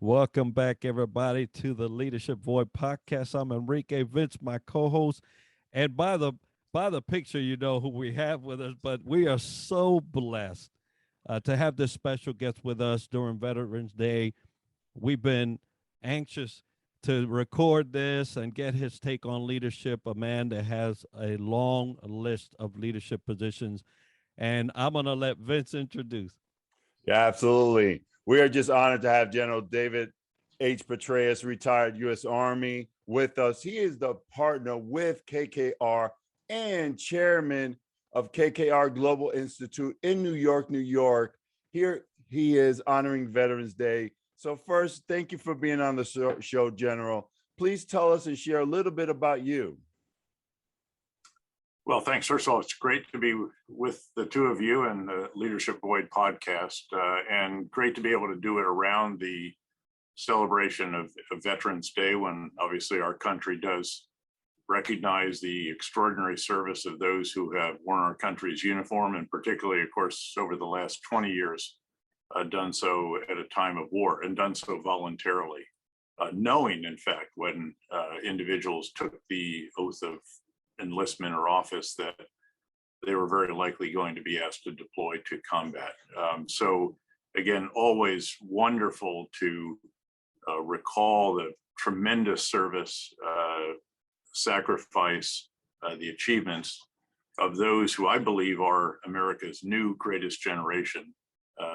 Welcome back, everybody, to the Leadership Void podcast. I'm Enrique Vince, my co-host, and by the picture, you know who we have with us. But we are so blessed to have this special guest with us during Veterans Day. We've been anxious to record this and get his take on leadership. A man that has a long list of leadership positions, and I'm gonna let Vince introduce. Yeah, absolutely. We are just honored to have General David H. Petraeus, retired U.S. Army, with us. He is the partner with KKR and chairman of KKR Global Institute in New York, New York. Here he is honoring Veterans Day. So first, thank you for being on the show, General. Please tell us and share a little bit about you. Well, thanks. First of all, it's great to be with the two of you and the Leadership Void podcast, and great to be able to do it around the celebration of Veterans Day, when obviously our country does recognize the extraordinary service of those who have worn our country's uniform, and particularly, of course, over the last 20 years, done so at a time of war and done so voluntarily, knowing, in fact, when individuals took the oath of enlistment or office that they were very likely going to be asked to deploy to combat. So again, always wonderful to recall the tremendous service, sacrifice, the achievements of those who I believe are America's new greatest generation,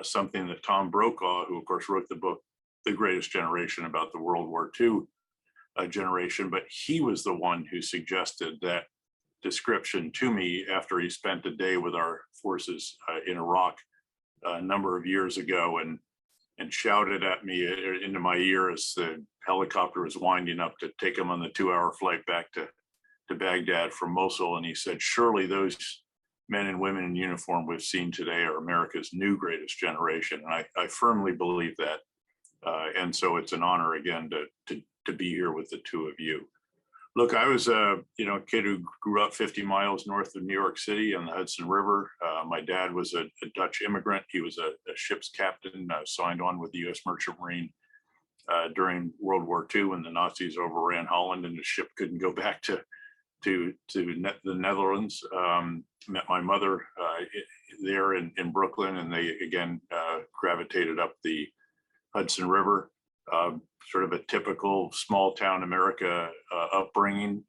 something that Tom Brokaw, who of course wrote the book, The Greatest Generation, about the World War II generation, but he was the one who suggested that description to me after he spent a day with our forces in Iraq a number of years ago, and shouted at me into my ear as the helicopter was winding up to take him on the 2-hour flight back to Baghdad from Mosul. And he said, surely those men and women in uniform we've seen today are America's new greatest generation. And I firmly believe that. And so it's an honor again to be here with the two of you. Look, I was a kid who grew up 50 miles north of New York City on the Hudson River. My dad was a Dutch immigrant. He was a ship's captain, signed on with the U.S. Merchant Marine during World War II when the Nazis overran Holland and the ship couldn't go back to the Netherlands. Met my mother there in Brooklyn, and they again gravitated up the Hudson River. Sort of a typical small town America upbringing.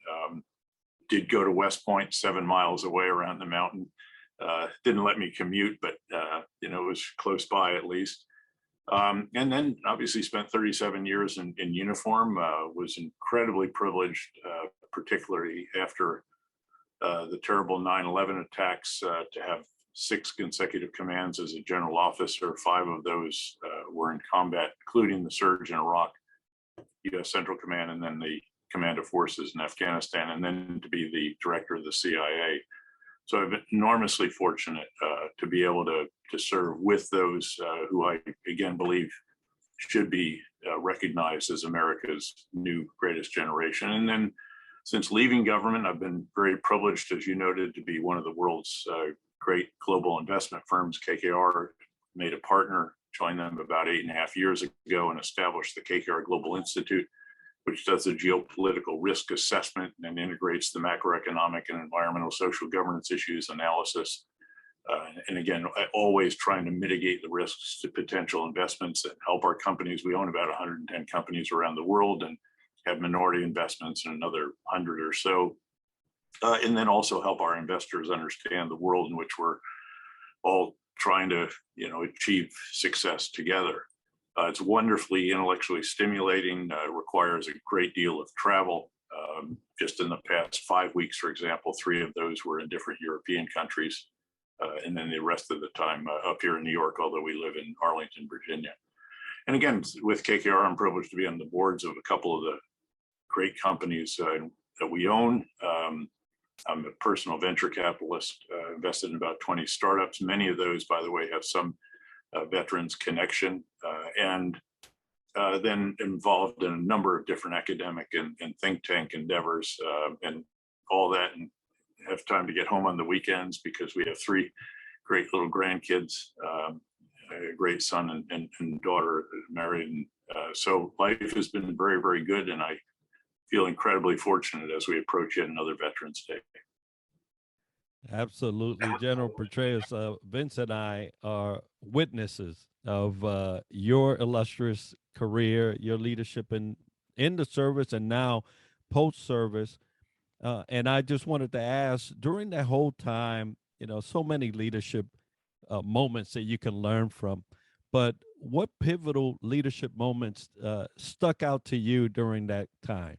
Did go to West Point, 7 miles away around the mountain. Didn't let me commute, but it was close by at least. And then obviously spent 37 years in uniform. Was incredibly privileged, particularly after the terrible 9/11 attacks, to have 6 consecutive commands as a general officer. 5 of those were in combat, including the surge in Iraq, U.S. Central Command, and then the Command of Forces in Afghanistan, and then to be the director of the CIA. So I've been enormously fortunate to be able to serve with those who I, again, believe should be recognized as America's new greatest generation. And then since leaving government, I've been very privileged, as you noted, to be one of the world's great global investment firms. KKR made a partner, joined them about 8.5 years ago, and established the KKR Global Institute, which does the geopolitical risk assessment and integrates the macroeconomic and environmental social governance issues analysis. And again, always trying to mitigate the risks to potential investments that help our companies. We own about 110 companies around the world and have minority investments in another 100 or so. And then also help our investors understand the world in which we're all trying to, achieve success together. It's wonderfully intellectually stimulating, requires a great deal of travel. Just in the past 5 weeks, for example, 3 of those were in different European countries. And then the rest of the time up here in New York, although we live in Arlington, Virginia. And again, with KKR, I'm privileged to be on the boards of a couple of the great companies that we own. I'm a personal venture capitalist, invested in about 20 startups. Many of those, by the way, have some veterans connection, and then involved in a number of different academic and think tank endeavors, and all that, and have time to get home on the weekends because we have 3 great little grandkids, a great son and daughter married So life has been very, very good, and I feel incredibly fortunate as we approach yet another Veterans Day. Absolutely. General Petraeus, Vince and I are witnesses of your illustrious career, your leadership in the service and now post-service. And I just wanted to ask, during that whole time, so many leadership moments that you can learn from, but what pivotal leadership moments stuck out to you during that time?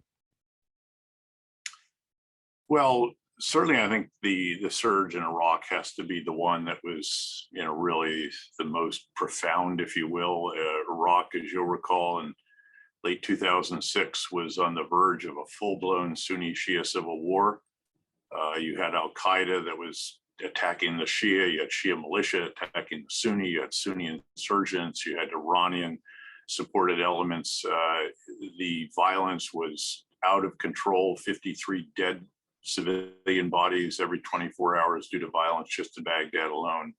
Well, certainly, I think the surge in Iraq has to be the one that was, really the most profound, if you will. Iraq, as you'll recall, in late 2006, was on the verge of a full-blown Sunni-Shia civil war. You had Al Qaeda that was attacking the Shia. You had Shia militia attacking the Sunni. You had Sunni insurgents. You had Iranian-supported elements. The violence was out of control. 53 dead civilian bodies every 24 hours due to violence just in Baghdad alone.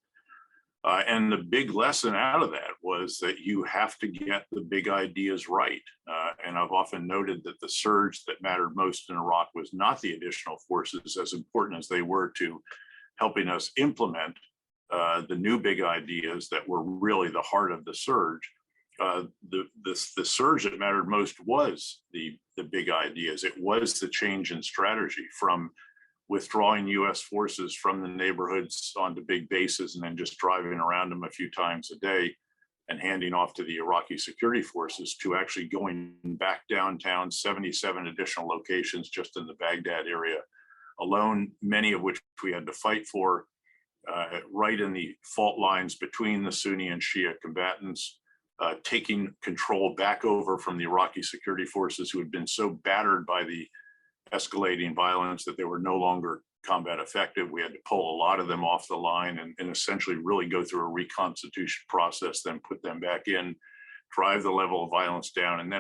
And the big lesson out of that was that you have to get the big ideas right. And I've often noted that the surge that mattered most in Iraq was not the additional forces, as important as they were to helping us implement the new big ideas that were really the heart of the surge. The surge that mattered most was the big ideas. It was the change in strategy from withdrawing U.S. forces from the neighborhoods onto big bases and then just driving around them a few times a day and handing off to the Iraqi security forces, to actually going back downtown, 77 additional locations just in the Baghdad area alone, many of which we had to fight for, right in the fault lines between the Sunni and Shia combatants. Taking control back over from the Iraqi security forces, who had been so battered by the escalating violence that they were no longer combat effective. We had to pull a lot of them off the line and essentially really go through a reconstitution process, then put them back in, drive the level of violence down.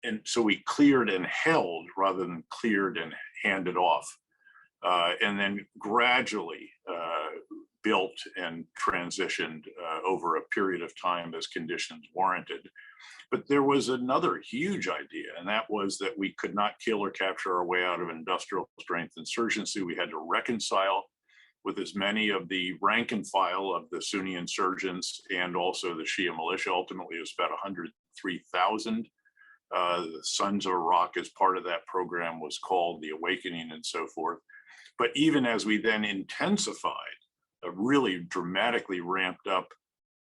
And so we cleared and held rather than cleared and handed off. And then gradually built and transitioned over a period of time as conditions warranted. But there was another huge idea, and that was that we could not kill or capture our way out of industrial strength insurgency. We had to reconcile with as many of the rank and file of the Sunni insurgents and also the Shia militia. Ultimately, it was about 103,000. The Sons of Iraq, as part of that program, was called the Awakening and so forth. But even as we then intensified, really dramatically ramped up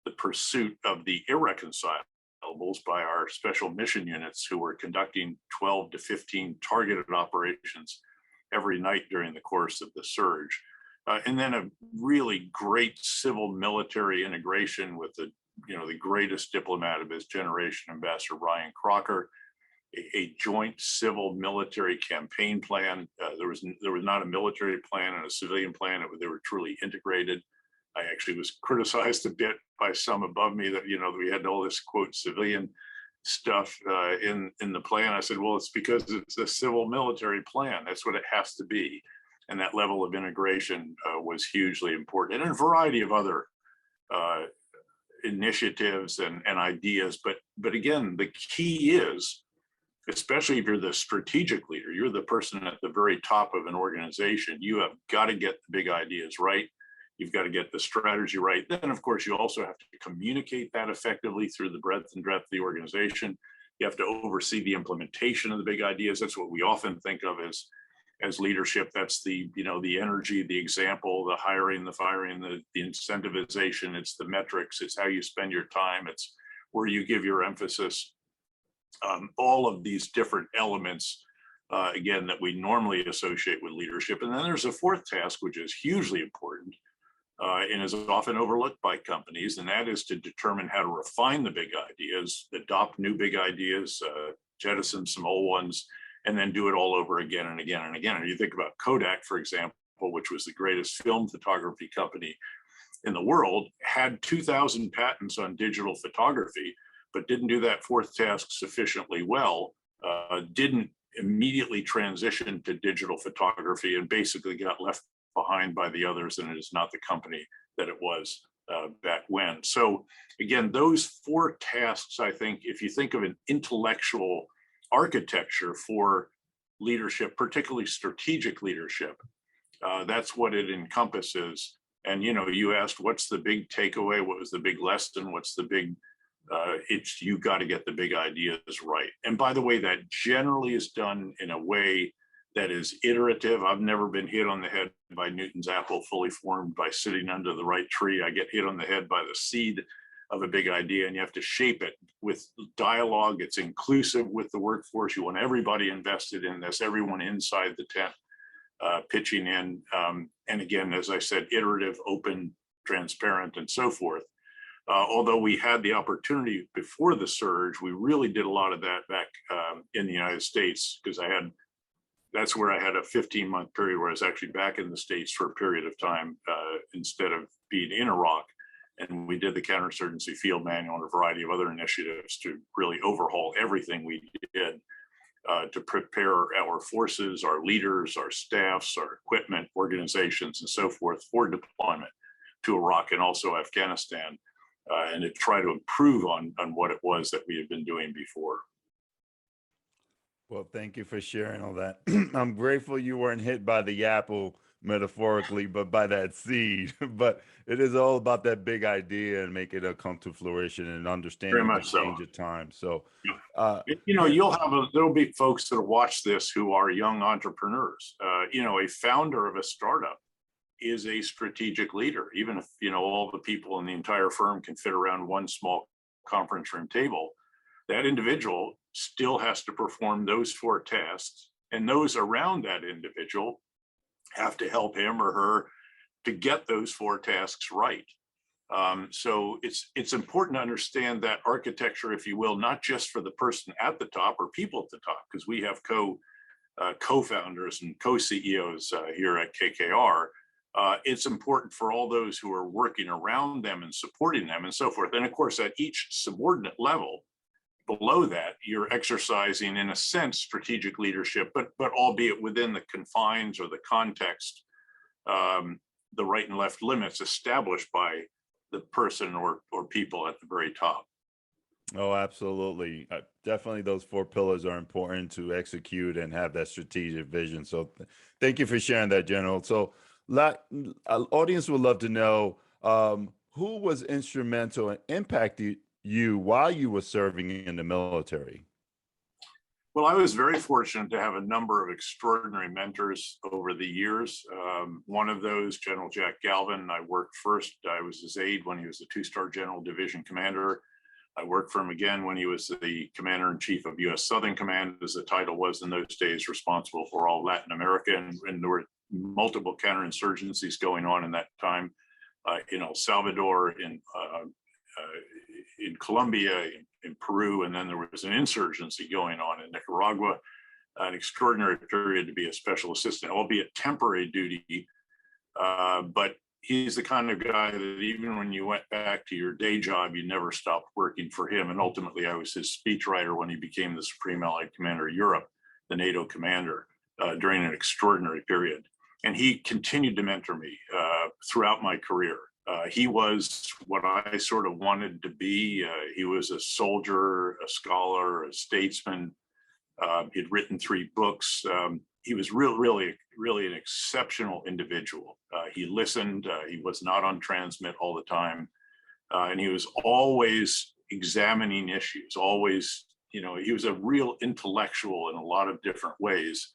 the pursuit of the irreconcilables by our special mission units, who were conducting 12 to 15 targeted operations every night during the course of the surge. And then a really great civil military integration with the greatest diplomat of his generation, Ambassador Ryan Crocker, a joint civil military campaign plan. There was not a military plan and a civilian plan. They were truly integrated. I actually was criticized a bit by some above me that, we had all this, quote, civilian stuff in the plan. I said, well, it's because it's a civil military plan. That's what it has to be. And that level of integration was hugely important, and a variety of other initiatives and ideas. But again, the key is, especially if you're the strategic leader, you're the person at the very top of an organization, you have got to get the big ideas right. You've got to get the strategy right. Then, of course, you also have to communicate that effectively through the breadth and depth of the organization. You have to oversee the implementation of the big ideas. That's what we often think of as leadership. That's the energy, the example, the hiring, the firing, the incentivization. It's the metrics. It's how you spend your time. It's where you give your emphasis. All of these different elements, again, that we normally associate with leadership. And then there's a fourth task, which is hugely important and is often overlooked by companies, and that is to determine how to refine the big ideas, adopt new big ideas, jettison some old ones, and then do it all over again and again and again. And you think about Kodak, for example, which was the greatest film photography company in the world, had 2,000 patents on digital photography, but didn't do that fourth task sufficiently well, didn't immediately transition to digital photography, and basically got left behind by the others, and it is not the company that it was back when. So again, those four tasks, I think, if you think of an intellectual architecture for leadership, particularly strategic leadership, that's what it encompasses. And, you know, you asked, what's the big takeaway? What was the big lesson? What's the big, it's, you got to get the big ideas right. And by the way, that generally is done in a way that is iterative. I've never been hit on the head by Newton's apple fully formed by sitting under the right tree. I get hit on the head by the seed of a big idea, and you have to shape it with dialogue. It's inclusive with the workforce. You want everybody invested in this, everyone inside the tent pitching in. And again, as I said, iterative, open, transparent, and so forth. Although we had the opportunity before the surge, we really did a lot of that back in the United States, because that's where I had a 15-month period where I was actually back in the States for a period of time instead of being in Iraq. And we did the counterinsurgency field manual and a variety of other initiatives to really overhaul everything we did to prepare our forces, our leaders, our staffs, our equipment, organizations, and so forth for deployment to Iraq and also Afghanistan, and to try to improve on what it was that we had been doing before. Well, thank you for sharing all that. I'm grateful you weren't hit by the apple, metaphorically, but by that seed. But it is all about that big idea and make it come to fruition and understanding the change of time. So, you know, there'll be folks that watch this who are young entrepreneurs. You know, a founder of a startup is a strategic leader, even if, you know, all the people in the entire firm can fit around one small conference room table. That individual still has to perform those four tasks, and those around that individual have to help him or her to get those four tasks right. So it's important to understand that architecture, if you will, not just for the person at the top or people at the top, because we have co-founders and co-CEOs here at KKR. It's important for all those who are working around them and supporting them and so forth. And of course, at each subordinate level, below that, you're exercising, in a sense, strategic leadership, but albeit within the confines or the context, the right and left limits established by the person or people at the very top. Oh, absolutely. Definitely those four pillars are important to execute and have that strategic vision. So thank you for sharing that, General. So audience would love to know who was instrumental and impacted you while you were serving in the military. Well, I was very fortunate to have a number of extraordinary mentors over the years. One of those, General Jack Galvin, I worked first. I was his aide when he was the two-star general division commander. I worked for him again when he was the commander-in-chief of U.S. Southern Command, as the title was in those days, responsible for all Latin America. And there were multiple counterinsurgencies going on in that time in El Salvador, in Colombia, in Peru, and then there was an insurgency going on in Nicaragua. An extraordinary period to be a special assistant, albeit temporary duty. But he's the kind of guy that even when you went back to your day job, you never stopped working for him. And ultimately, I was his speechwriter when he became the Supreme Allied Commander of Europe, the NATO commander, during an extraordinary period. And he continued to mentor me throughout my career. He was what I sort of wanted to be. He was a soldier, a scholar, a statesman. He'd written 3 books. He was really an exceptional individual. He listened. He was not on transmit all the time. And he was always examining issues, always, you know, he was a real intellectual in a lot of different ways,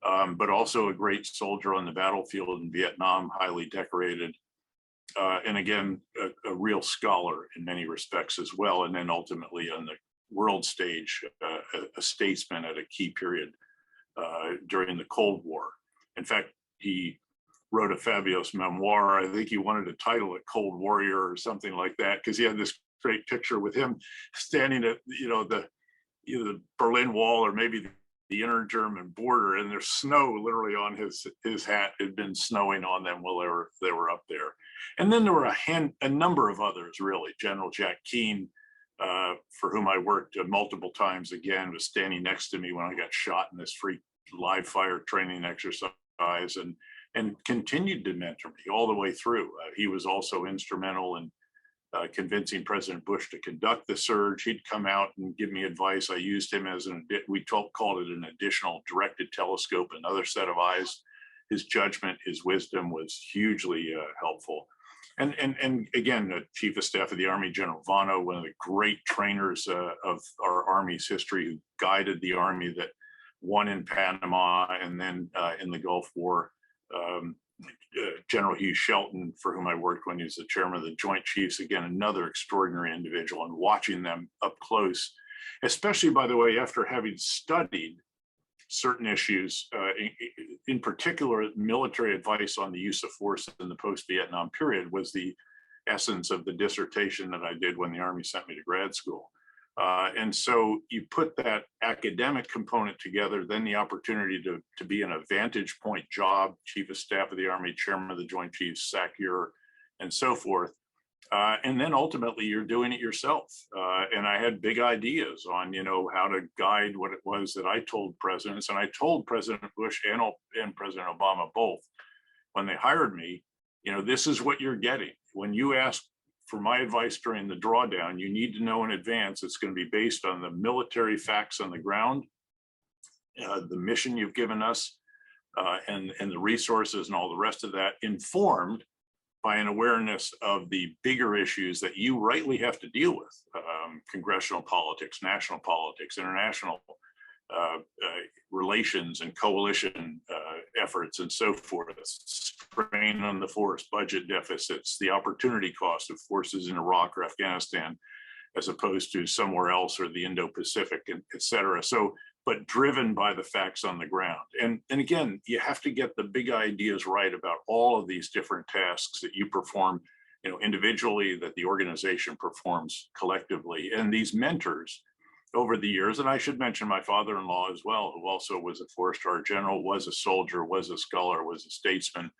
but also a great soldier on the battlefield in Vietnam, highly decorated. And again, a real scholar in many respects as well. And then ultimately on the world stage, a statesman at a key period during the Cold War. In fact, he wrote a fabulous memoir. I think he wanted to title it Cold Warrior or something like that, because he had this great picture with him standing at, you know, either the Berlin Wall or maybe the inner German border, and there's snow literally on his hat. It had been snowing on them while they were up there. And then there were a number of others, really. General Jack Keane, for whom I worked multiple times, again, was standing next to me when I got shot in this free live fire training exercise. And and continued to mentor me all the way through. He was also instrumental in convincing President Bush to conduct the surge. He'd come out and give me advice. I used him as called it an additional directed telescope, another set of eyes. His judgment, his wisdom was hugely helpful. And again, Chief of Staff of the Army, General Vano, one of the great trainers of our Army's history, who guided the Army that won in Panama and then in the Gulf War. General Hugh Shelton, for whom I worked when he was the chairman of the Joint Chiefs, again, another extraordinary individual, and watching them up close, especially, by the way, after having studied certain issues, in particular, military advice on the use of force in the post-Vietnam period was the essence of the dissertation that I did when the Army sent me to grad school. And so you put that academic component together, then the opportunity to be in a vantage point job, Chief of Staff of the Army, Chairman of the Joint Chiefs, SACEUR, and so forth. And then ultimately you're doing it yourself. And I had big ideas on, how to guide what it was that I told presidents. And I told President Bush and President Obama both, when they hired me, this is what you're getting. When you ask for my advice during the drawdown, you need to know in advance it's going to be based on the military facts on the ground, the mission you've given us, and the resources and all the rest of that, informed by an awareness of the bigger issues that you rightly have to deal with, congressional politics, national politics, international relations and coalition efforts and so forth, strain on the force, budget deficits, the opportunity cost of forces in Iraq or Afghanistan, as opposed to somewhere else, or the Indo-Pacific, and et cetera. So, but driven by the facts on the ground. And again, you have to get the big ideas right about all of these different tasks that you perform, individually, that the organization performs collectively. And these mentors over the years, and I should mention my father-in-law as well, who also was a four-star general, was a soldier, was a scholar, was a statesman,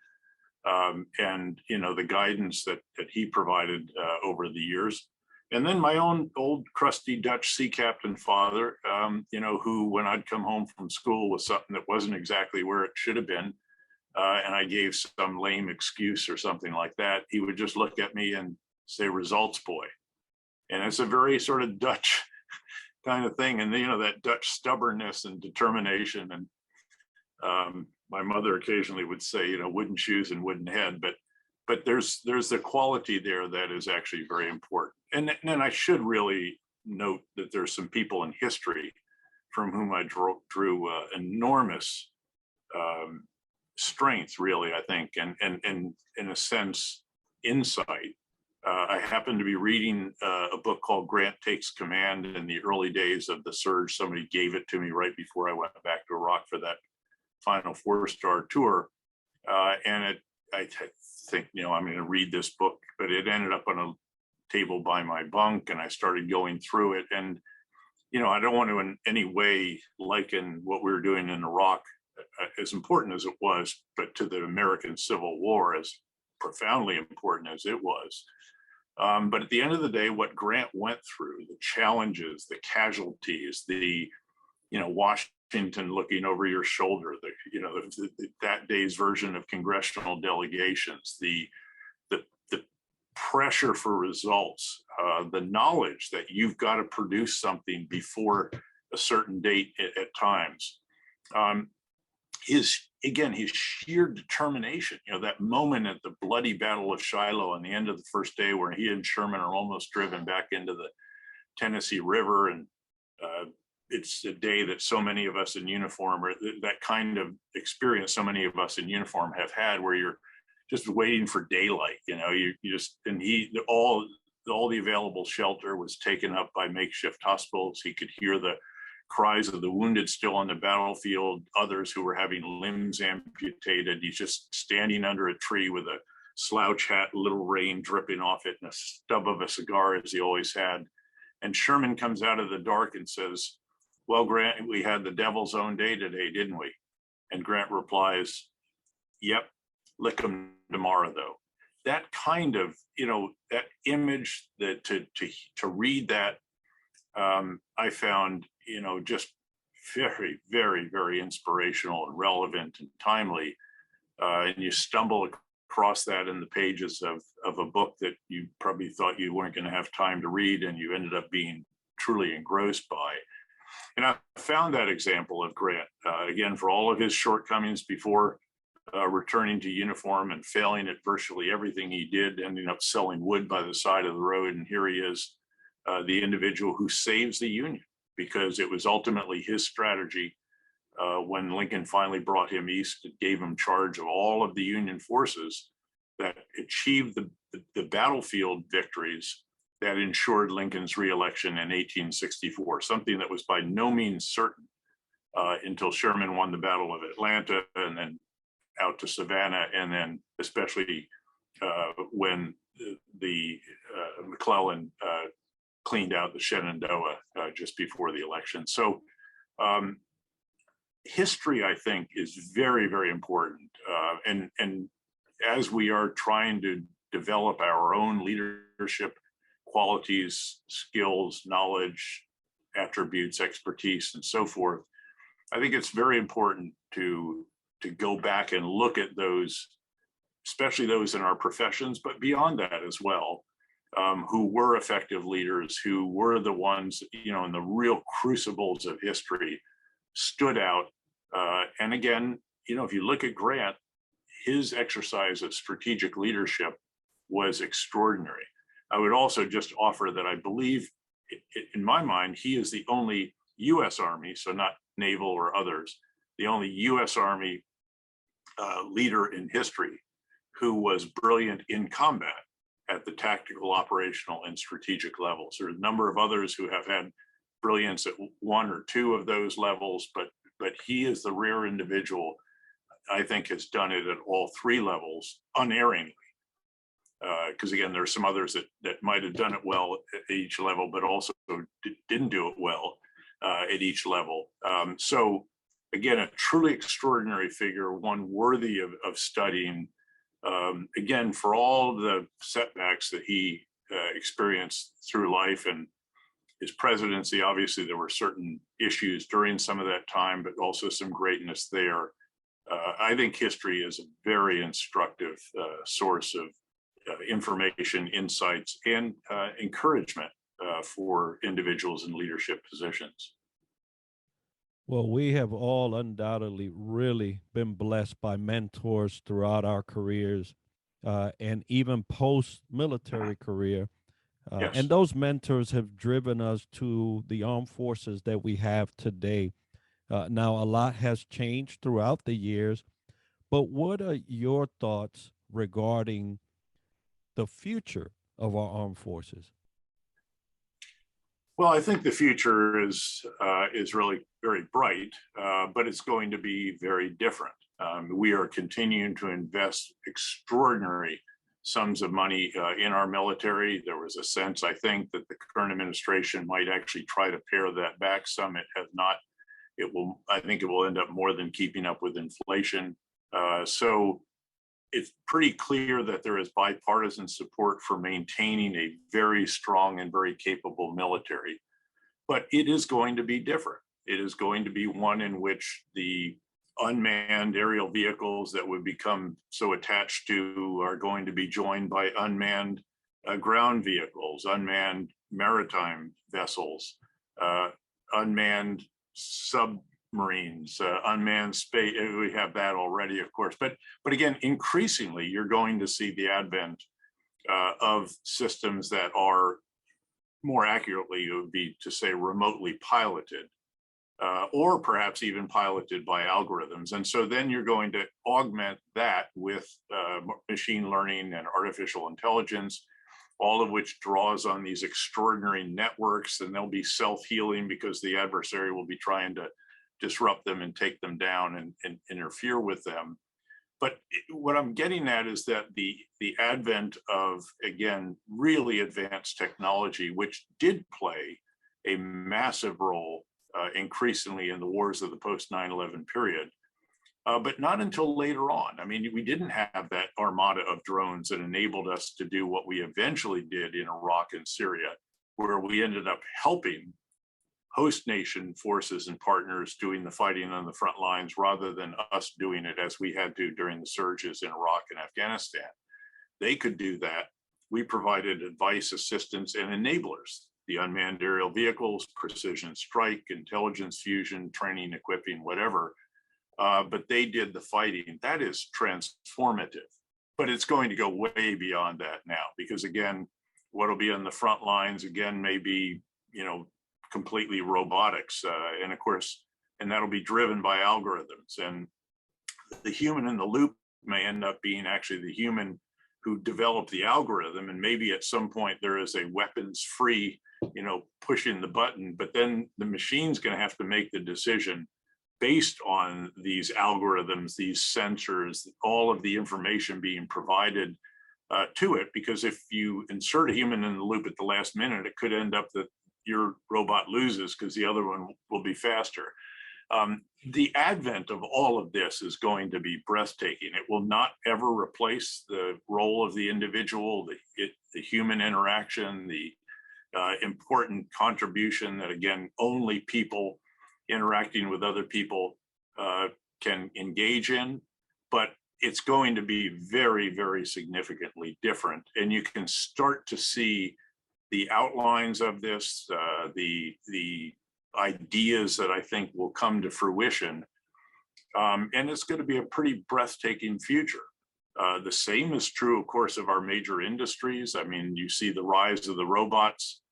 and the guidance that he provided over the years. And then my own old crusty Dutch sea captain father, who, when I'd come home from school with something that wasn't exactly where it should have been, and I gave some lame excuse or something like that, he would just look at me and say, "Results, boy." And it's a very sort of Dutch kind of thing. And that Dutch stubbornness and determination. And my mother occasionally would say, wooden shoes and wooden head, but there's the quality there that is actually very important. And then I should really note that there's some people in history from whom I drew enormous strength, really, I think, and in a sense, insight. I happened to be reading a book called Grant Takes Command in the early days of the surge. Somebody gave it to me right before I went back to Iraq for that final four-star tour. And I think, I'm going to read this book, but it ended up on a table by my bunk, and I started going through it. And, I don't want to in any way liken what we were doing in Iraq, as important as it was, but to the American Civil War, as profoundly important as it was. But at the end of the day, what Grant went through, the challenges, the casualties, the, Washington looking over your shoulder, that day's version of congressional delegations, the pressure for results, the knowledge that you've got to produce something before a certain date at times. His sheer determination, that moment at the bloody Battle of Shiloh on the end of the first day, where he and Sherman are almost driven back into the Tennessee River. And it's a day that so many of us in uniform, or that kind of experience so many of us in uniform have had, where you're just waiting for daylight, all the available shelter was taken up by makeshift hospitals. He could hear the cries of the wounded still on the battlefield, others who were having limbs amputated. He's just standing under a tree with a slouch hat, little rain dripping off it, and a stub of a cigar, as he always had. And Sherman comes out of the dark and says, "Well, Grant, we had the devil's own day today, didn't we?" And Grant replies, "Yep, lick 'em tomorrow, though." That kind of, that image, that to read that, I found, just very, very, very inspirational and relevant and timely. and you stumble across that in the pages of a book that you probably thought you weren't going to have time to read, and you ended up being truly engrossed by. And I found that example of Grant, again, for all of his shortcomings before returning to uniform and failing at virtually everything he did, ending up selling wood by the side of the road. And here he is, the individual who saves the Union, because it was ultimately his strategy when Lincoln finally brought him east, gave him charge of all of the Union forces, that achieved the battlefield victories that ensured Lincoln's reelection in 1864, something that was by no means certain until Sherman won the Battle of Atlanta, and then out to Savannah, and then especially when the McClellan cleaned out the Shenandoah just before the election. So history, I think, is very, very important. And as we are trying to develop our own leadership qualities, skills, knowledge, attributes, expertise, and so forth, I think it's very important to go back and look at those, especially those in our professions, but beyond that as well, who were effective leaders, who were the ones, you know, in the real crucibles of history, stood out. And again, you know, if you look at Grant, his exercise of strategic leadership was extraordinary. I would also just offer that I believe, in my mind, he is the only U.S. Army, so not naval or others, the only U.S. Army leader in history who was brilliant in combat at the tactical, operational, and strategic levels. There are a number of others who have had brilliance at one or two of those levels, but he is the rare individual, I think, has done it at all three levels unerringly. Because again, there are some others that might have done it well at each level, but also didn't do it well at each level. So again, a truly extraordinary figure, one worthy of studying. Again, for all the setbacks that he experienced through life and his presidency, obviously there were certain issues during some of that time, but also some greatness there. I think history is a very instructive source of information, insights, and encouragement for individuals in leadership positions. Well, we have all undoubtedly really been blessed by mentors throughout our careers and even post-military career. Yes. And those mentors have driven us to the armed forces that we have today. Now, a lot has changed throughout the years, but what are your thoughts regarding the future of our armed forces? Well, I think the future is really very bright, but it's going to be very different. We are continuing to invest extraordinary sums of money in our military. There was a sense, I think, that the current administration might actually try to pare that back some. It has not. I think it will end up more than keeping up with inflation. So it's pretty clear that there is bipartisan support for maintaining a very strong and very capable military. But it is going to be different. It is going to be one in which the unmanned aerial vehicles that would become so attached to are going to be joined by unmanned ground vehicles, unmanned maritime vessels, unmanned submarines, unmanned space. We have that already, of course. But again, increasingly, you're going to see the advent of systems that are, more accurately, it would be to say remotely piloted, or perhaps even piloted by algorithms. And so then you're going to augment that with machine learning and artificial intelligence, all of which draws on these extraordinary networks, and they'll be self-healing because the adversary will be trying to disrupt them and take them down and interfere with them. But what I'm getting at is that the advent of, again, really advanced technology, which did play a massive role increasingly in the wars of the post 9/11 period, but not until later on. I mean, we didn't have that armada of drones that enabled us to do what we eventually did in Iraq and Syria, where we ended up helping host nation forces and partners doing the fighting on the front lines rather than us doing it as we had to during the surges in Iraq and Afghanistan. They could do that. We provided advice, assistance, and enablers, the unmanned aerial vehicles, precision strike, intelligence fusion, training, equipping, whatever. But they did the fighting. That is transformative. But it's going to go way beyond that now, because again, what'll be on the front lines again may be, completely robotics, and of course, and that'll be driven by algorithms. And the human in the loop may end up being actually the human who developed the algorithm, and maybe at some point there is a weapons-free, pushing the button. But then the machine's going to have to make the decision based on these algorithms, these sensors, all of the information being provided to it. Because if you insert a human in the loop at the last minute, it could end up that your robot loses because the other one will be faster. The advent of all of this is going to be breathtaking. It will not ever replace the role of the individual, the human interaction, the important contribution that, again, only people interacting with other people can engage in. But it's going to be very, very significantly different. And you can start to see the outlines of this, the ideas that I think will come to fruition. And it's going to be a pretty breathtaking future. The same is true, of course, of our major industries. I mean, you see the rise of the robots.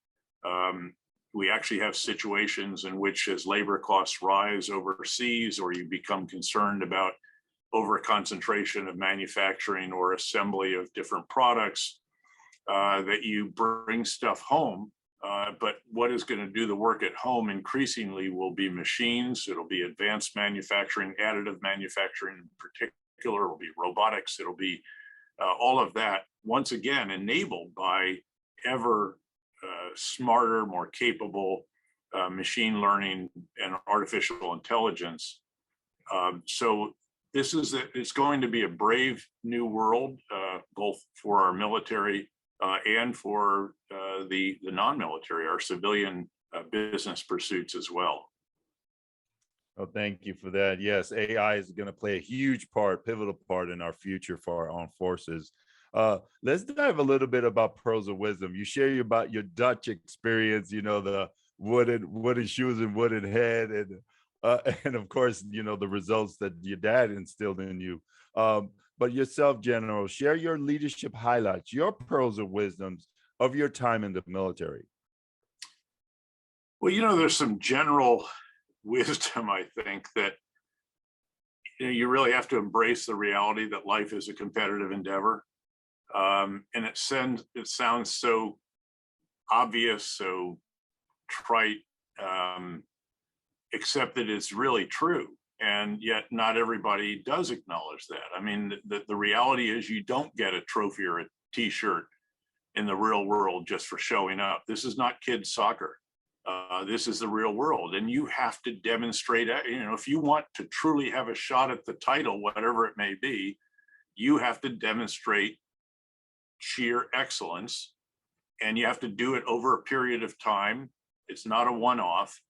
We actually have situations in which, as labor costs rise overseas, or you become concerned about over concentration of manufacturing or assembly of different products, that you bring stuff home. But what is going to do the work at home increasingly will be machines. It'll be advanced manufacturing, additive manufacturing in particular. It'll be robotics. It'll be all of that, once again, enabled by ever smarter, more capable machine learning and artificial intelligence. So it's going to be a brave new world, both for our military and for the non-military, our civilian business pursuits as well. Oh, thank you for that. Yes, AI is going to play a huge part, pivotal part in our future for our armed forces. Let's dive a little bit about pearls of wisdom. You share about your Dutch experience, the wooden shoes and wooden head, and of course, the results that your dad instilled in you. But yourself, General, share your leadership highlights, your pearls of wisdoms of your time in the military. Well, there's some general wisdom, I think, that you really have to embrace the reality that life is a competitive endeavor. And it sounds so obvious, so trite, except that it's really true. And yet not everybody does acknowledge that. I mean, the reality is you don't get a trophy or a t-shirt in the real world just for showing up. This is not kids soccer. This is the real world. And you have to demonstrate, if you want to truly have a shot at the title, whatever it may be, you have to demonstrate sheer excellence. And you have to do it over a period of time. It's not a one-off.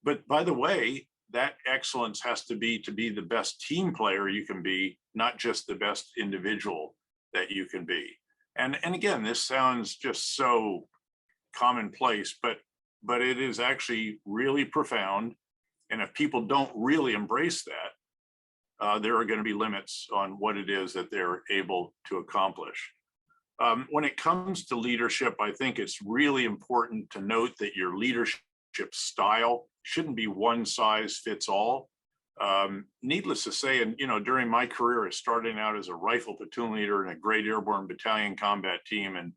But by the way, that excellence has to be the best team player you can be, not just the best individual that you can be. And again, this sounds just so commonplace, but it is actually really profound. And if people don't really embrace that, there are going to be limits on what it is that they're able to accomplish. When it comes to leadership, I think it's really important to note that your leadership style shouldn't be one size fits all. Needless to say, and during my career, starting out as a rifle platoon leader in a great airborne battalion combat team in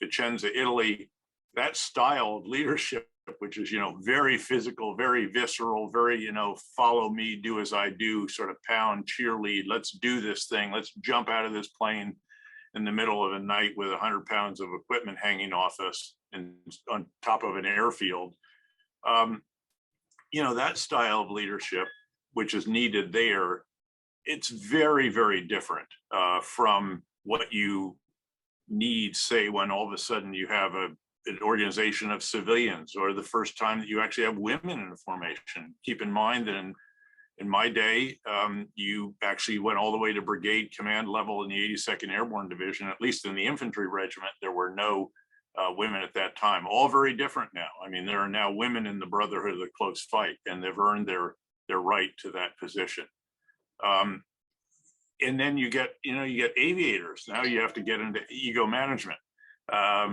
Vicenza, Italy, that style of leadership, which is very physical, very visceral, very follow me, do as I do, sort of pound, cheerlead, let's do this thing, let's jump out of this plane in the middle of the night with 100 pounds of equipment hanging off us and on top of an airfield. That style of leadership, which is needed there, it's very, very different from what you need, say, when all of a sudden you have a an organization of civilians, or the first time that you actually have women in a formation. Keep in mind that in my day, you actually went all the way to brigade command level in the 82nd Airborne Division. At least in the infantry regiment, there were no women at that time. All very different now. I mean, there are now women in the Brotherhood of the Close Fight, and they've earned their right to that position. And then you get aviators. Now you have to get into ego management,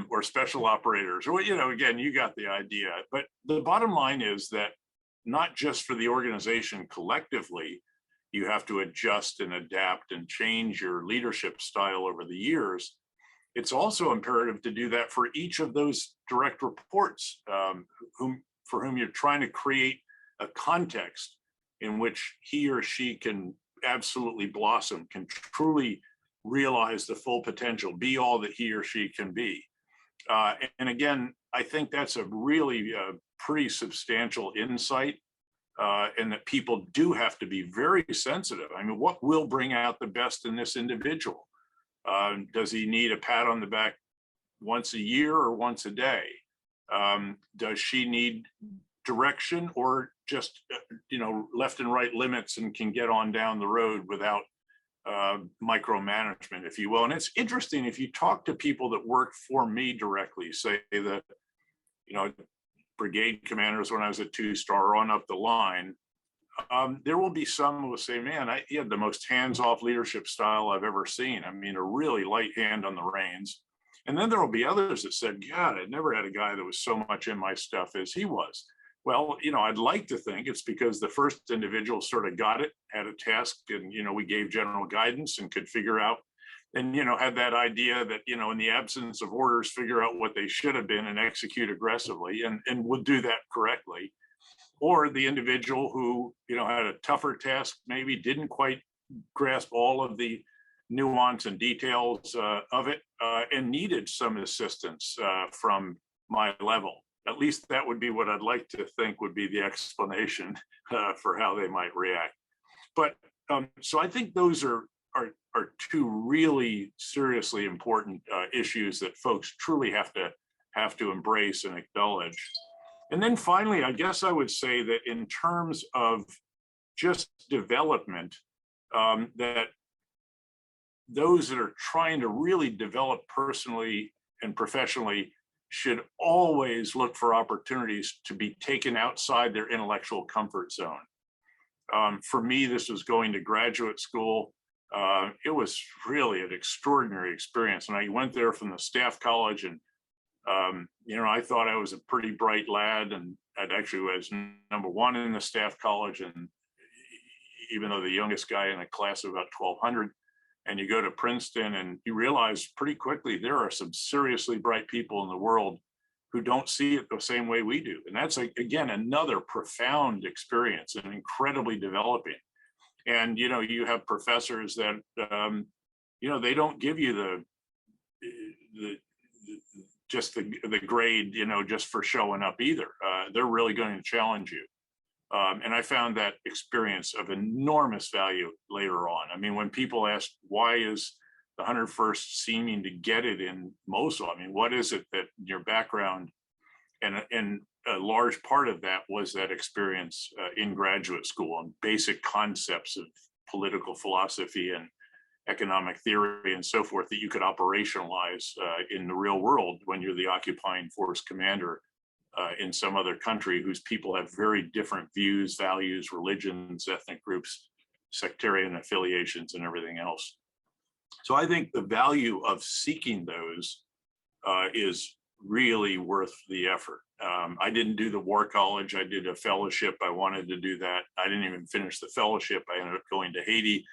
or special operators, or, again, you got the idea. But the bottom line is that not just for the organization collectively, you have to adjust and adapt and change your leadership style over the years. It's also imperative to do that for each of those direct reports, for whom you're trying to create a context in which he or she can absolutely blossom, can truly realize the full potential, be all that he or she can be. And again, I think that's a really pretty substantial insight, and that people do have to be very sensitive. I mean, what will bring out the best in this individual? Does he need a pat on the back once a year or once a day? Does she need direction, or just left and right limits and can get on down the road without micromanagement, if you will? And it's interesting, if you talk to people that work for me directly, say the brigade commanders when I was a 2-star on up the line, there will be some who will say, man, he had the most hands-off leadership style I've ever seen. I mean, a really light hand on the reins. And then there will be others that said, God, I never had a guy that was so much in my stuff as he was. Well, I'd like to think it's because the first individual sort of got it, had a task, and, we gave general guidance and could figure out, and, had that idea that, in the absence of orders, figure out what they should have been and execute aggressively, and would do that correctly. Or the individual who, had a tougher task, maybe didn't quite grasp all of the nuance and details of it, and needed some assistance from my level. At least that would be what I'd like to think would be the explanation for how they might react. But so I think those are two really seriously important issues that folks truly have to embrace and acknowledge. And then finally, I guess I would say that in terms of just development, that those that are trying to really develop personally and professionally should always look for opportunities to be taken outside their intellectual comfort zone. For me, this was going to graduate school. It was really an extraordinary experience. And I went there from the staff college, and I thought I was a pretty bright lad, and I actually was number one in the staff college. And even though the youngest guy in a class of about 1,200, and you go to Princeton and you realize pretty quickly there are some seriously bright people in the world who don't see it the same way we do. And that's, again, another profound experience and incredibly developing. And, you have professors that, they don't give you the grade, just for showing up either. They're really going to challenge you. And I found that experience of enormous value later on. I mean, when people ask, why is the 101st seeming to get it in Mosul? I mean, what is it that your background, and a large part of that was that experience in graduate school and basic concepts of political philosophy and economic theory and so forth that you could operationalize in the real world when you're the occupying force commander in some other country whose people have very different views, values, religions, ethnic groups, sectarian affiliations, and everything else. So I think the value of seeking those is really worth the effort. I didn't do the War College. I did a fellowship. I wanted to do that. I didn't even finish the fellowship. I ended up going to Haiti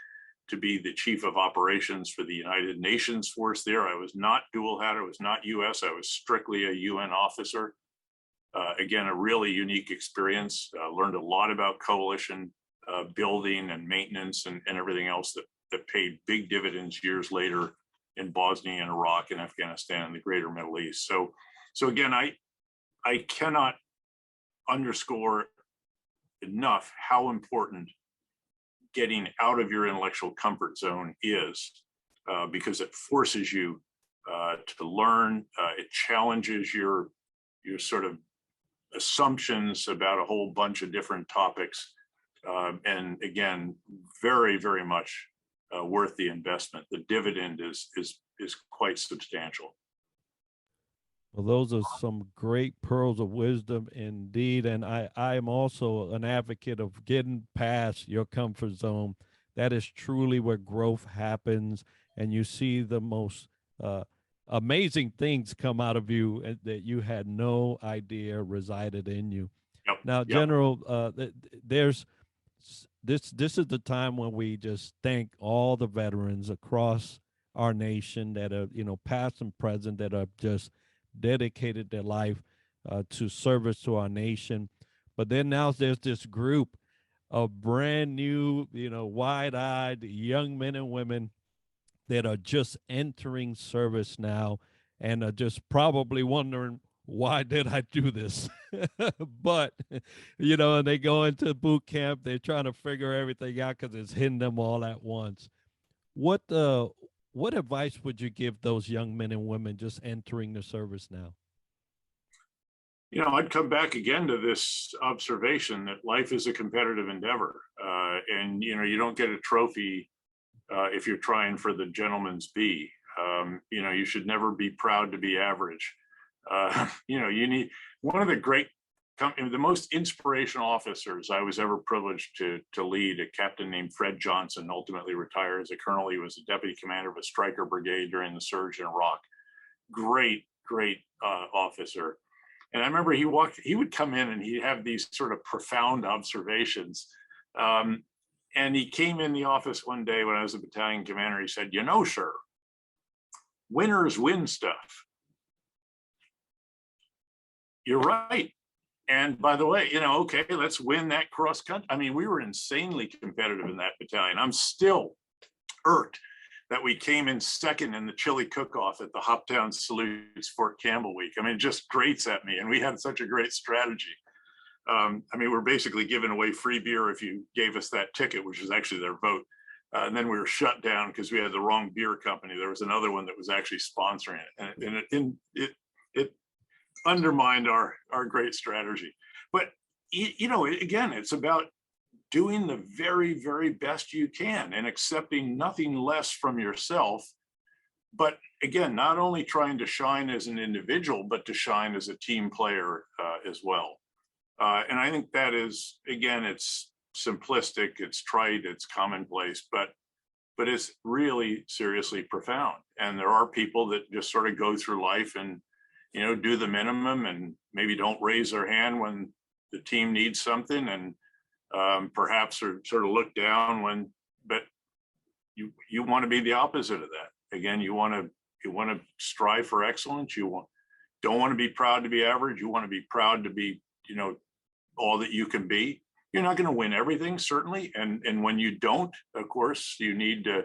to be the chief of operations for the United Nations force there. I was not dual hat. I was not US. I was strictly a UN officer. Again, a really unique experience. Learned a lot about coalition building and maintenance and everything else that paid big dividends years later in Bosnia and Iraq and Afghanistan and the greater Middle East. So again, I cannot underscore enough how important getting out of your intellectual comfort zone is, because it forces you to learn. It challenges your sort of assumptions about a whole bunch of different topics. And again, very, very much worth the investment. The dividend is quite substantial. Well, those are some great pearls of wisdom indeed. And I am also an advocate of getting past your comfort zone. That is truly where growth happens, and you see the most amazing things come out of you that you had no idea resided in you. Yep. Now, Yep. General, there's this is the time when we just thank all the veterans across our nation that are, past and present, that are just dedicated their life to service to our nation. But then now there's this group of brand new, wide-eyed young men and women that are just entering service now and are just probably wondering, why did I do this? But, and they go into boot camp, they're trying to figure everything out because it's hitting them all at once. What advice would you give those young men and women just entering the service now? I'd come back again to this observation that life is a competitive endeavor. And, you don't get a trophy if you're trying for the gentleman's B. You should never be proud to be average. You need one of the most inspirational officers I was ever privileged to lead, a captain named Fred Johnson, ultimately retired as a colonel. He was a deputy commander of a striker brigade during the surge in Iraq. Great officer. And I remember he would come in and he'd have these sort of profound observations. And he came in the office one day when I was a battalion commander. He said, sir, winners win stuff. You're right. And by the way, okay, let's win that cross country. I mean, we were insanely competitive in that battalion. I'm still irked that we came in second in the chili cook-off at the Hoptown Salutes Fort Campbell week. I mean, it just grates at me. And we had such a great strategy. We're basically giving away free beer if you gave us that ticket, which is actually their vote. And then we were shut down because we had the wrong beer company. There was another one that was actually sponsoring it. And it undermined our great strategy. But, again, it's about doing the very, very best you can and accepting nothing less from yourself. But again, not only trying to shine as an individual, but to shine as a team player as well. And I think that is, again, it's simplistic, it's trite, it's commonplace, but it's really seriously profound. And there are people that just sort of go through life and, do the minimum and maybe don't raise their hand when the team needs something, and perhaps are sort of looked down but you want to be the opposite of that. Again, you want to strive for excellence. Don't want to be proud to be average. You want to be proud to be, all that you can be. You're not going to win everything, certainly. And when you don't, of course, you need to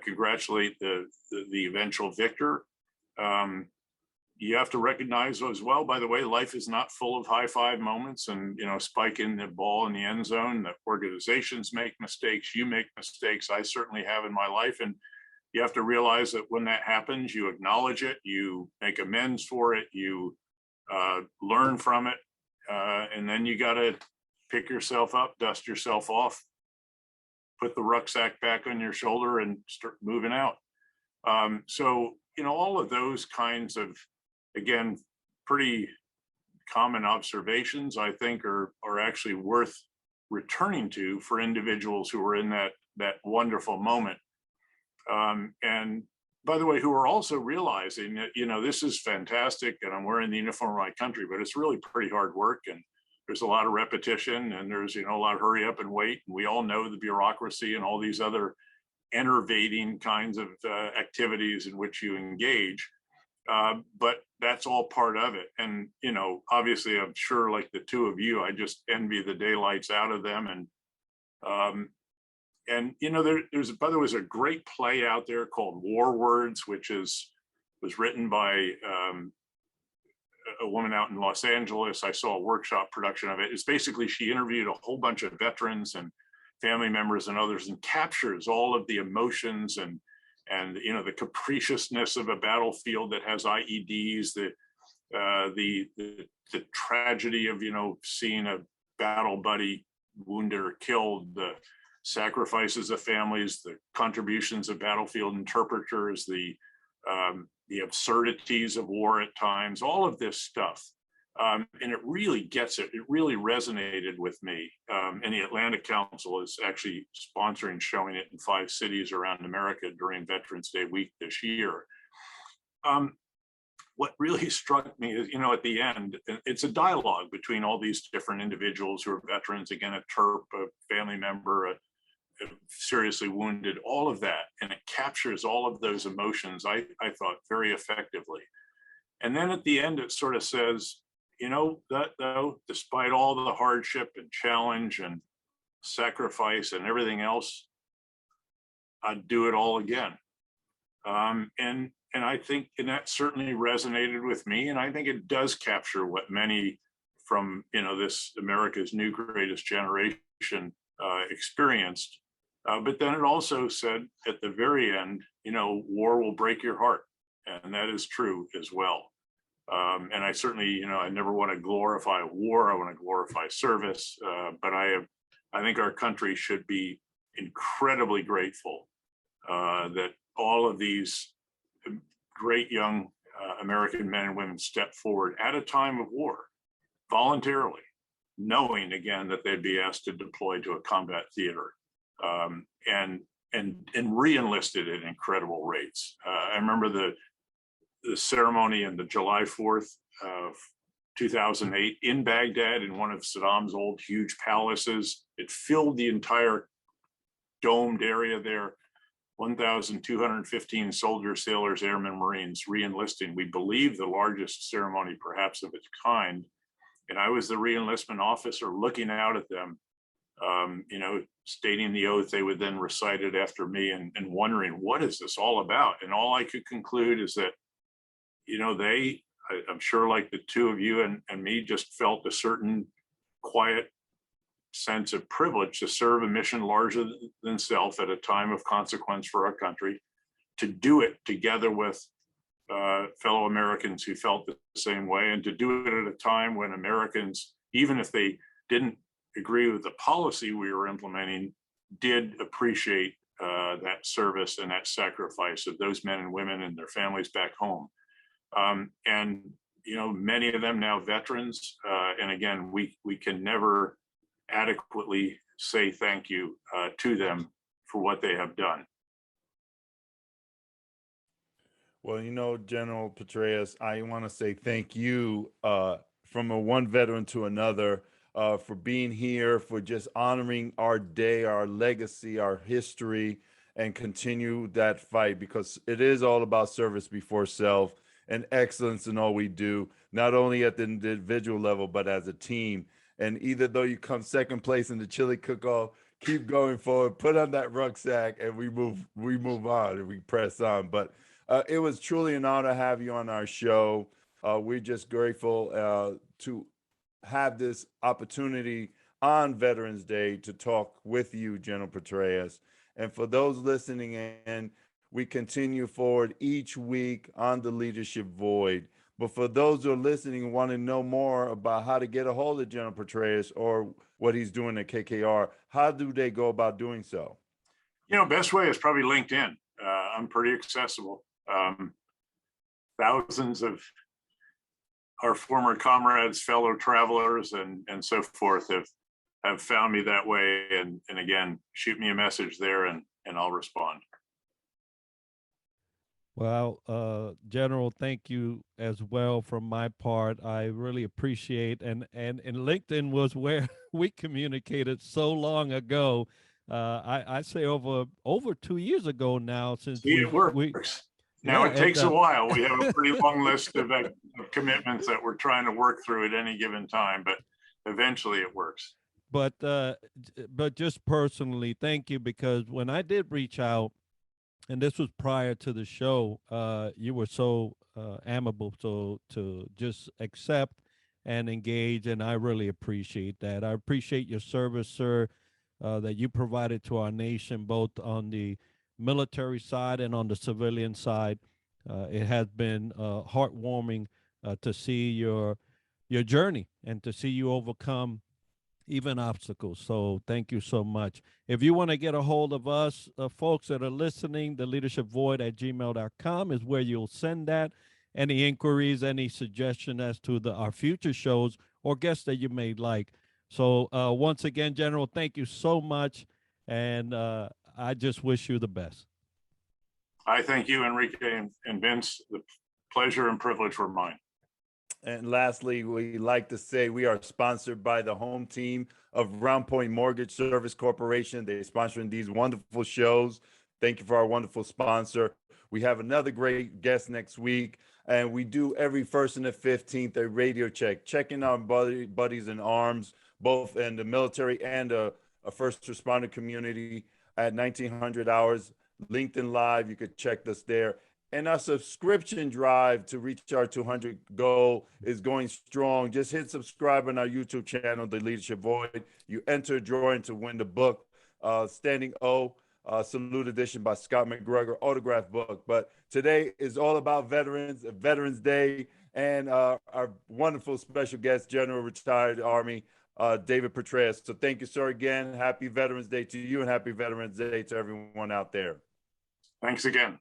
congratulate the eventual victor. You have to recognize as well, by the way, life is not full of high five moments and, spiking the ball in the end zone. The organizations make mistakes. You make mistakes. I certainly have in my life. And you have to realize that when that happens, you acknowledge it, you make amends for it, you learn from it. And then you got to pick yourself up, dust yourself off, put the rucksack back on your shoulder and start moving out. So, all of those kinds of, again, pretty common observations, I think are actually worth returning to for individuals who are in that wonderful moment. And by the way, who are also realizing that, this is fantastic and I'm wearing the uniform of my country, but it's really pretty hard work. And there's a lot of repetition and there's, a lot of hurry up and wait. And we all know the bureaucracy and all these other enervating kinds of activities in which you engage. But that's all part of it. And, obviously, I'm sure like the two of you, I just envy the daylights out of them. And there's, by the way, a great play out there called War Words, which was written by a woman out in Los Angeles. I saw a workshop production of it. It's basically, she interviewed a whole bunch of veterans and family members and others and captures all of the emotions and and the capriciousness of a battlefield that has IEDs, the tragedy of seeing a battle buddy wounded or killed, the sacrifices of families, the contributions of battlefield interpreters, the absurdities of war at times, all of this stuff. And it really gets it. It really resonated with me. And the Atlantic Council is actually sponsoring showing it in 5 cities around America during Veterans Day week this year. What really struck me is, at the end, it's a dialogue between all these different individuals who are veterans, again, a TERP, a family member, a seriously wounded, all of that. And it captures all of those emotions, I thought, very effectively. And then at the end, it sort of says, that though, despite all the hardship and challenge and sacrifice and everything else, I'd do it all again. And I think, and that certainly resonated with me. And I think it does capture what many from, this America's new greatest generation experienced. But then it also said at the very end, war will break your heart. And that is true as well. And I certainly, I never want to glorify war. I want to glorify service. But I think our country should be incredibly grateful that all of these great young American men and women stepped forward at a time of war voluntarily, knowing again that they'd be asked to deploy to a combat theater, and re-enlisted at incredible rates. I remember the ceremony in the July 4th of 2008 in Baghdad, in one of Saddam's old huge palaces. It filled the entire domed area there. 1,215 soldiers, sailors, airmen, Marines re-enlisting. We believe the largest ceremony perhaps of its kind. And I was the re-enlistment officer looking out at them, stating the oath they would then recite it after me, and wondering, what is this all about? And all I could conclude is that, I'm sure like the two of you and me, just felt a certain quiet sense of privilege to serve a mission larger than self at a time of consequence for our country, to do it together with fellow Americans who felt the same way, and to do it at a time when Americans, even if they didn't agree with the policy we were implementing, did appreciate that service and that sacrifice of those men and women and their families back home. And many of them now veterans, and again, we can never adequately say thank you to them for what they have done. Well, General Petraeus, I want to say thank you from one veteran to another for being here, for just honoring our day, our legacy, our history, and continue that fight, because it is all about service before self and excellence in all we do, not only at the individual level, but as a team. And either though you come second place in the chili cook-off, keep going forward, put on that rucksack, and we move on and we press on. But it was truly an honor to have you on our show. We're just grateful to have this opportunity on Veterans Day to talk with you, General Petraeus. And for those listening in, we continue forward each week on the Leadership Void. But for those who are listening and want to know more about how to get a hold of General Petraeus or what he's doing at KKR, how do they go about doing so? Best way is probably LinkedIn. I'm pretty accessible. Thousands of our former comrades, fellow travelers, and so forth have found me that way. And again, shoot me a message there and I'll respond. Well, General, thank you as well from my part. I really appreciate, and LinkedIn was where we communicated so long ago. I say over 2 years ago now. Since it works. Now it takes a while. We have a pretty long list of commitments that we're trying to work through at any given time, but eventually it works. But just personally, thank you, because when I did reach out, and this was prior to the show, you were so amiable to just accept and engage, and I really appreciate that. I appreciate your service, sir, that you provided to our nation, both on the military side and on the civilian side. It has been heartwarming to see your journey and to see you overcome even obstacles. So thank you so much. If you want to get a hold of us, folks that are listening, the leadershipvoid@gmail.com is where you'll send that. Any inquiries, any suggestion as to our future shows or guests that you may like. So once again, General, thank you so much. And I just wish you the best. I thank you, Enrique and Vince. The pleasure and privilege were mine. And lastly, we like to say we are sponsored by the home team of Round Point Mortgage Service Corporation. They're sponsoring these wonderful shows. Thank you for our wonderful sponsor. We have another great guest next week, and we do every 1st and the 15th a radio check, checking our buddies in arms, both in the military and a first responder community at 1900 hours. LinkedIn Live, you could check us there. And our subscription drive to reach our 200 goal is going strong. Just hit subscribe on our YouTube channel, The Leadership Void. You enter a drawing to win the book, Standing O, Salute Edition by Scott McGregor, autographed book. But today is all about veterans, Veterans Day, and our wonderful special guest, General Retired Army, David Petraeus. So thank you, sir, again. Happy Veterans Day to you, and happy Veterans Day to everyone out there. Thanks again.